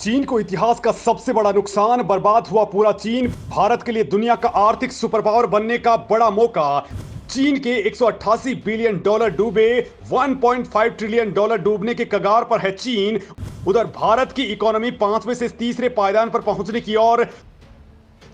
चीन को इतिहास का सबसे बड़ा नुकसान, बर्बाद हुआ पूरा चीन। भारत के लिए दुनिया का आर्थिक सुपर पावर बनने का बड़ा मौका। चीन के 188 बिलियन डॉलर डूबे, 1.5 ट्रिलियन डॉलर डूबने के कगार पर है चीन। उधर भारत की इकोनॉमी 5वें से तीसरे पायदान पर पहुंचने की ओर।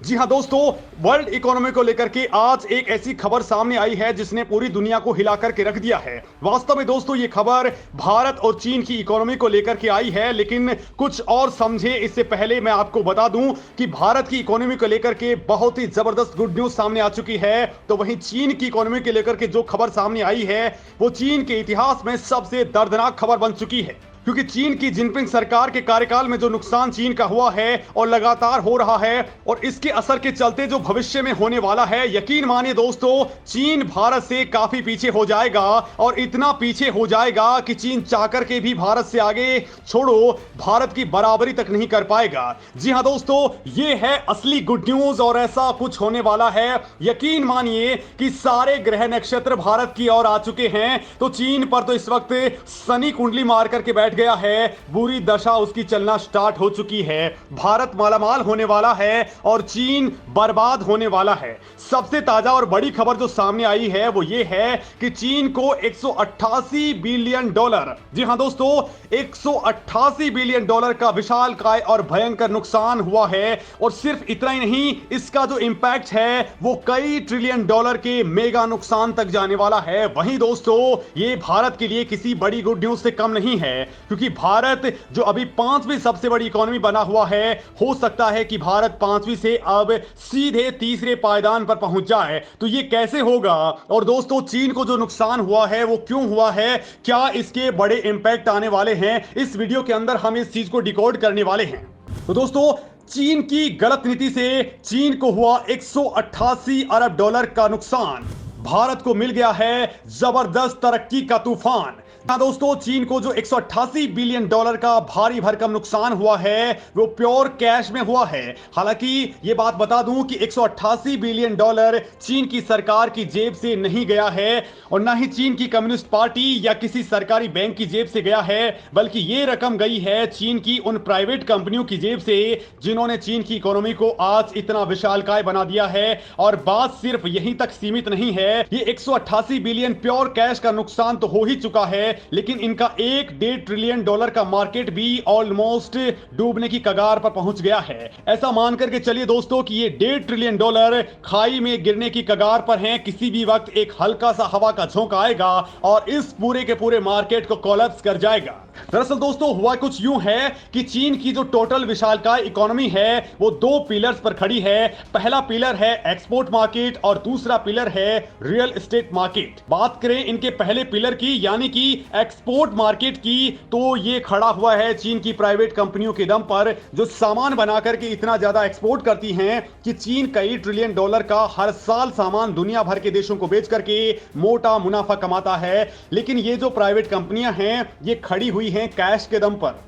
जी हां दोस्तों, वर्ल्ड इकोनॉमी को लेकर के आज एक ऐसी खबर सामने आई है जिसने पूरी दुनिया को हिला करके रख दिया है। वास्तव में दोस्तों ये खबर भारत और चीन की इकोनॉमी को लेकर के आई है, लेकिन कुछ और समझे इससे पहले मैं आपको बता दूं कि भारत की इकोनॉमी को लेकर के बहुत ही जबरदस्त गुड न्यूज सामने आ चुकी है। तो वहीं चीन की इकोनॉमी को लेकर के जो खबर सामने आई है वो चीन के इतिहास में सबसे दर्दनाक खबर बन चुकी है, क्योंकि चीन की जिनपिंग सरकार के कार्यकाल में जो नुकसान चीन का हुआ है और लगातार हो रहा है, और इसके असर के चलते जो भविष्य में होने वाला है, यकीन मानिए दोस्तों, चीन भारत से काफी पीछे हो जाएगा। और इतना पीछे हो जाएगा कि चीन चाहकर के भी भारत से आगे छोड़ो भारत की बराबरी तक नहीं कर पाएगा। जी हां दोस्तों, ये है असली गुड न्यूज और ऐसा कुछ होने वाला है। यकीन मानिए कि सारे ग्रह नक्षत्र भारत की ओर आ चुके हैं। तो चीन पर तो इस वक्त शनि कुंडली मार करके बैठ गया है, बुरी दशा उसकी चलना स्टार्ट हो चुकी है। भारत मालामाल होने वाला है और चीन बर्बाद होने वाला है। सबसे ताजा और बड़ी खबर जो सामने आई है वो ये है कि चीन को 188 बिलियन डॉलर, जी हां दोस्तों, 188 बिलियन डॉलर का विशालकाय और भयंकर नुकसान हुआ है। और सिर्फ इतना ही नहीं, इसका जो इंपैक्ट है वो कई ट्रिलियन डॉलर के मेगा नुकसान तक जाने वाला है। वहीं दोस्तों, ये भारत के लिए किसी बड़ी गुड न्यूज से कम नहीं है, क्योंकि भारत जो अभी 5वीं सबसे बड़ी इकोनॉमी बना हुआ है, हो सकता है कि भारत 5वीं से अब सीधे तीसरे पायदान पर पहुंच जाए। तो ये कैसे होगा? और दोस्तों, चीन को जो नुकसान हुआ है वो क्यों हुआ है, क्या इसके बड़े इंपैक्ट आने वाले हैं, इस वीडियो के अंदर हम इस चीज को डिकोड करने वाले हैं। तो दोस्तों, चीन की गलत नीति से चीन को हुआ 188 अरब डॉलर का नुकसान। भारत को मिल गया है जबरदस्त तरक्की का तूफान। हाँ दोस्तों, चीन को जो 188 बिलियन डॉलर का भारी भरकम नुकसान हुआ है वो प्योर कैश में हुआ है। हालांकि ये बात बता दूं कि 188 बिलियन डॉलर चीन की सरकार की जेब से नहीं गया है और ना ही चीन की कम्युनिस्ट पार्टी या किसी सरकारी बैंक की जेब से गया है, बल्कि ये रकम गई है चीन की उन प्राइवेट कंपनियों की जेब से जिन्होंने चीन की इकोनॉमी को आज इतना विशालकाय बना दिया है। और बात सिर्फ यहीं तक सीमित नहीं है, ये 188 बिलियन प्योर कैश का नुकसान तो हो ही चुका है, लेकिन इनका 1.5 ट्रिलियन डॉलर का मार्केट भी ऑलमोस्ट डूबने की कगार पर पहुंच गया है। ऐसा मान करके चलिए दोस्तों कि ये 1.5 ट्रिलियन डॉलर खाई में गिरने की कगार पर हैं। किसी भी वक्त एक हल्का सा हवा का झोंका आएगा और इस पूरे के पूरे मार्केट को कोलैप्स कर जाएगा। दरअसल दोस्तों, हुआ कुछ यूं है कि चीन की जो टोटल विशालकाय इकोनॉमी है वो 2 पिलर्स पर खड़ी है। पहला पिलर है एक्सपोर्ट मार्केट और दूसरा पिलर है रियल एस्टेट मार्केट। बात करें इनके पहले पिलर की, यानी कि एक्सपोर्ट मार्केट की, तो ये खड़ा हुआ है चीन की प्राइवेट कंपनियों के दम पर, जो सामान बनाकर के इतना ज्यादा एक्सपोर्ट करती हैं कि चीन कई ट्रिलियन डॉलर का हर साल सामान दुनिया भर के देशों को बेच करके मोटा मुनाफा कमाता है। लेकिन ये जो प्राइवेट कंपनियां हैं ये खड़ी हुई हैं कैश के दम पर।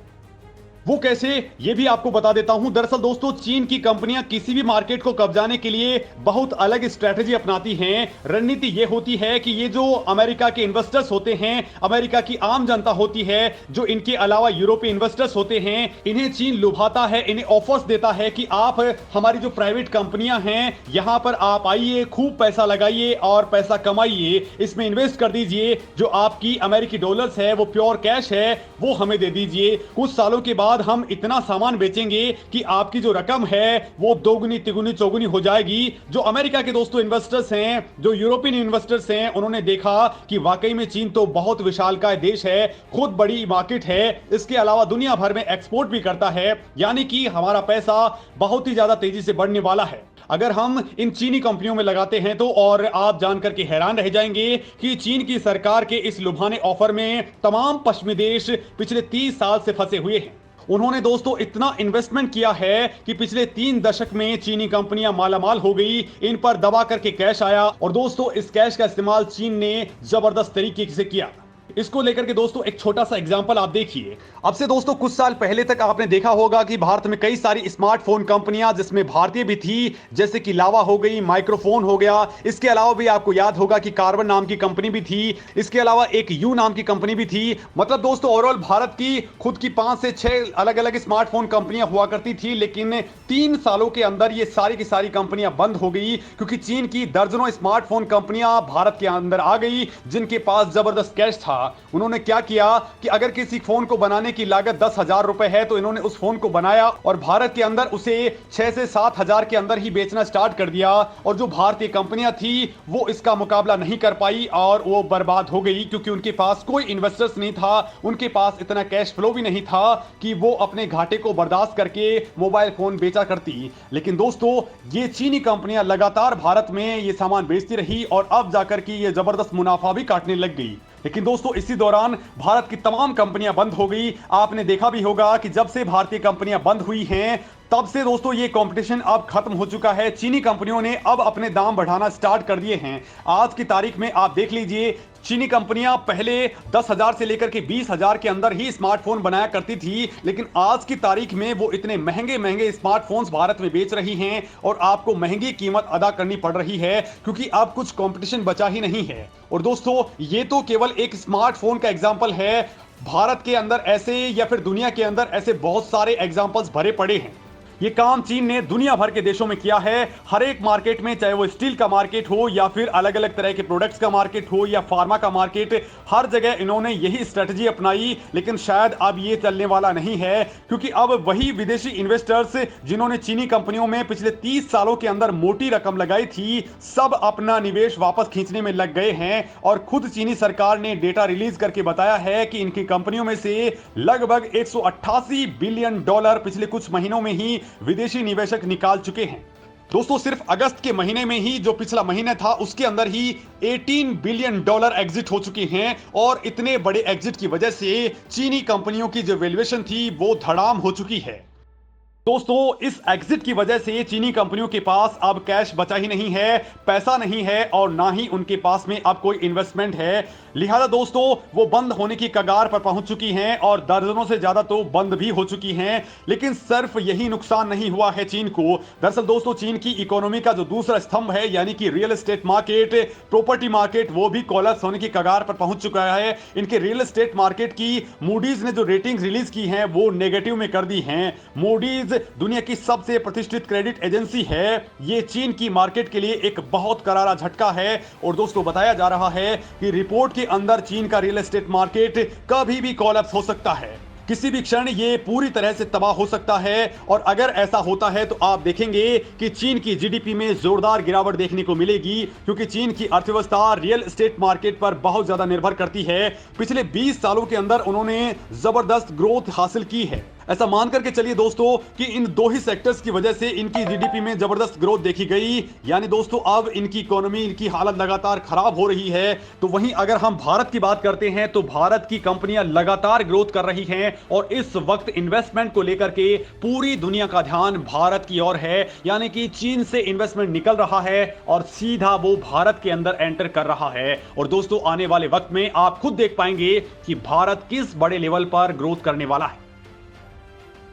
वो कैसे, ये भी आपको बता देता हूं। दरअसल दोस्तों, चीन की कंपनियां किसी भी मार्केट को कब्जाने के लिए बहुत अलग स्ट्रेटेजी अपनाती हैं। रणनीति ये होती है कि ये जो अमेरिका के इन्वेस्टर्स होते हैं, अमेरिका की आम जनता होती है, जो इनके अलावा यूरोपीय इन्वेस्टर्स होते हैं, इन्हें चीन लुभाता है, इन्हें ऑफर्स देता है कि आप हमारी जो प्राइवेट कंपनियां हैं यहां पर आप आइए, खूब पैसा लगाइए और पैसा कमाइए, इसमें इन्वेस्ट कर दीजिए। जो आपकी अमेरिकी डॉलर्स है वो प्योर कैश है, वो हमें दे दीजिए। कुछ सालों के बाद हम इतना सामान बेचेंगे कि आपकी जो रकम है वो दोगुनी तिगुनी चौगुनी हो जाएगी। जो अमेरिका के दोस्तों इन्वेस्टर्स हैं, जो यूरोपियन इन्वेस्टर्स हैं, उन्होंने देखा कि वाकई में चीन तो बहुत विशालकाय देश है, खुद बड़ी मार्केट है, इसके अलावा दुनिया भर में एक्सपोर्ट भी करता है, यानी कि हमारा पैसा बहुत ही ज्यादा तेजी से बढ़ने वाला है अगर हम इन चीनी कंपनियों में लगाते हैं तो। और आप जानकर के हैरान रह जाएंगे कि चीन की सरकार के इस लुभाने ऑफर में तमाम पश्चिमी देश पिछले 30 साल से फंसे हुए हैं। उन्होंने दोस्तों इतना इन्वेस्टमेंट किया है कि पिछले 3 दशक में चीनी कंपनियां मालामाल हो गई, इन पर दबा करके कैश आया। और दोस्तों, इस कैश का इस्तेमाल चीन ने जबरदस्त तरीके से किया। इसको लेकर के दोस्तों एक छोटा सा एग्जांपल आप देखिए। अब से दोस्तों कुछ साल पहले तक आपने देखा होगा कि भारत में कई सारी स्मार्टफोन कंपनियां जिसमें भारतीय भी थी, जैसे कि लावा हो गई, माइक्रोफोन हो गया। इसके अलावा भी आपको याद होगा कि कार्बन नाम की कंपनी भी थी। इसके अलावा एक यू नाम की कंपनी भी थी। मतलब दोस्तों ओवरऑल भारत की खुद की 5 से 6 अलग अलग स्मार्टफोन कंपनियां हुआ करती थी, लेकिन 3 सालों के अंदर ये सारी की सारी कंपनियां बंद हो गई, क्योंकि चीन की दर्जनों स्मार्टफोन कंपनियां भारत के अंदर आ गई जिनके पास जबरदस्त कैश था। उन्होंने क्या किया कि अगर किसी फोन को बनाने की लागत 10,000 रुपए है तो इन्होंने उस फोन को बनाया और भारत के अंदर उसे 6 से 7 हजार के अंदर ही बेचना स्टार्ट कर दिया। और जो भारतीय कंपनियां थी वो इसका मुकाबला नहीं कर पाई और वो बर्बाद हो गई, क्योंकि उनके पास कोई इन्वेस्टर्स नहीं था, उनके पास इतना कैश फ्लो भी नहीं था कि वो अपने घाटे को बर्दाश्त करके मोबाइल फोन बेचा करती। लेकिन दोस्तों ये चीनी कंपनियां लगातार भारत में ये सामान बेचती रही और अब जाकर के ये जबरदस्त मुनाफा भी काटने लग गई। लेकिन दोस्तों इसी दौरान भारत की तमाम कंपनियां बंद हो गई। आपने देखा भी होगा कि जब से भारतीय कंपनियां बंद हुई हैं तब से दोस्तों ये कंपटीशन अब खत्म हो चुका है। चीनी कंपनियों ने अब अपने दाम बढ़ाना स्टार्ट कर दिए हैं। आज की तारीख में आप देख लीजिए, चीनी कंपनियां पहले 10,000 से लेकर के 20,000 के अंदर ही स्मार्टफोन बनाया करती थी, लेकिन आज की तारीख में वो इतने महंगे महंगे स्मार्टफोन्स भारत में बेच रही हैं और आपको महंगी कीमत अदा करनी पड़ रही है, क्योंकि अब कुछ कंपटीशन बचा ही नहीं है। और दोस्तों ये तो केवल एक स्मार्टफोन का एग्जाम्पल है। भारत के अंदर ऐसे या फिर दुनिया के अंदर ऐसे बहुत सारे एग्जाम्पल्स भरे पड़े हैं। ये काम चीन ने दुनिया भर के देशों में किया है। हर एक मार्केट में, चाहे वो स्टील का मार्केट हो या फिर अलग अलग तरह के प्रोडक्ट्स का मार्केट हो या फार्मा का मार्केट, हर जगह इन्होंने यही स्ट्रेटजी अपनाई। लेकिन शायद अब ये चलने वाला नहीं है, क्योंकि अब वही विदेशी इन्वेस्टर्स जिन्होंने चीनी कंपनियों में पिछले 30 सालों के अंदर मोटी रकम लगाई थी, सब अपना निवेश वापस खींचने में लग गए हैं। और खुद चीनी सरकार ने डेटा रिलीज करके बताया है कि इनकी कंपनियों में से लगभग 188 बिलियन डॉलर पिछले कुछ महीनों में ही विदेशी निवेशक निकाल चुके हैं। दोस्तों सिर्फ अगस्त के महीने में ही, जो पिछला महीना था, उसके अंदर ही 18 बिलियन डॉलर एग्जिट हो चुके हैं। और इतने बड़े एग्जिट की वजह से चीनी कंपनियों की जो वैल्यूएशन थी वो धड़ाम हो चुकी है। दोस्तों इस एग्जिट की वजह से चीनी कंपनियों के पास अब कैश बचा ही नहीं है, पैसा नहीं है और ना ही उनके पास में अब कोई इन्वेस्टमेंट है। लिहाजा दोस्तों वो बंद होने की कगार पर पहुंच चुकी हैं और दर्जनों से ज्यादा तो बंद भी हो चुकी हैं। लेकिन सिर्फ यही नुकसान नहीं हुआ है चीन को। दरअसल दोस्तों चीन की इकोनॉमी का जो दूसरा स्तंभ है, यानी कि real estate market, property market, वो भी कोलैप्स होने की कगार पर पहुंच चुका है। इनके रियल एस्टेट मार्केट की मूडीज ने जो रेटिंग रिलीज की है वो नेगेटिव में कर दी है। मूडीज दुनिया की सबसे प्रतिष्ठित क्रेडिट एजेंसी है। ये चीन की मार्केट के लिए एक बहुत करारा झटका है। और दोस्तों बताया जा रहा है कि रिपोर्ट के अंदर चीन का रियल एस्टेट मार्केट कभी भी कोलैप्स हो सकता है, किसी भी क्षण ये पूरी तरह से तबाह हो सकता है। और अगर ऐसा होता है तो आप देखेंगे कि चीन की जीडीपी में जोरदार गिरावट देखने को मिलेगी, क्योंकि चीन की अर्थव्यवस्था रियल एस्टेट मार्केट पर बहुत ज्यादा निर्भर करती है। पिछले 20 सालों के अंदर उन्होंने जबरदस्त ग्रोथ हासिल की है। ऐसा मान करके चलिए दोस्तों कि इन दो ही सेक्टर्स की वजह से इनकी जीडीपी में जबरदस्त ग्रोथ देखी गई। यानी दोस्तों अब इनकी इकोनॉमी, इनकी हालत लगातार खराब हो रही है। तो वहीं अगर हम भारत की बात करते हैं तो भारत की कंपनियां लगातार ग्रोथ कर रही हैं और इस वक्त इन्वेस्टमेंट को लेकर के पूरी दुनिया का ध्यान भारत की ओर है। यानी कि चीन से इन्वेस्टमेंट निकल रहा है और सीधा वो भारत के अंदर एंटर कर रहा है। और दोस्तों आने वाले वक्त में आप खुद देख पाएंगे कि भारत किस बड़े लेवल पर ग्रोथ करने वाला है।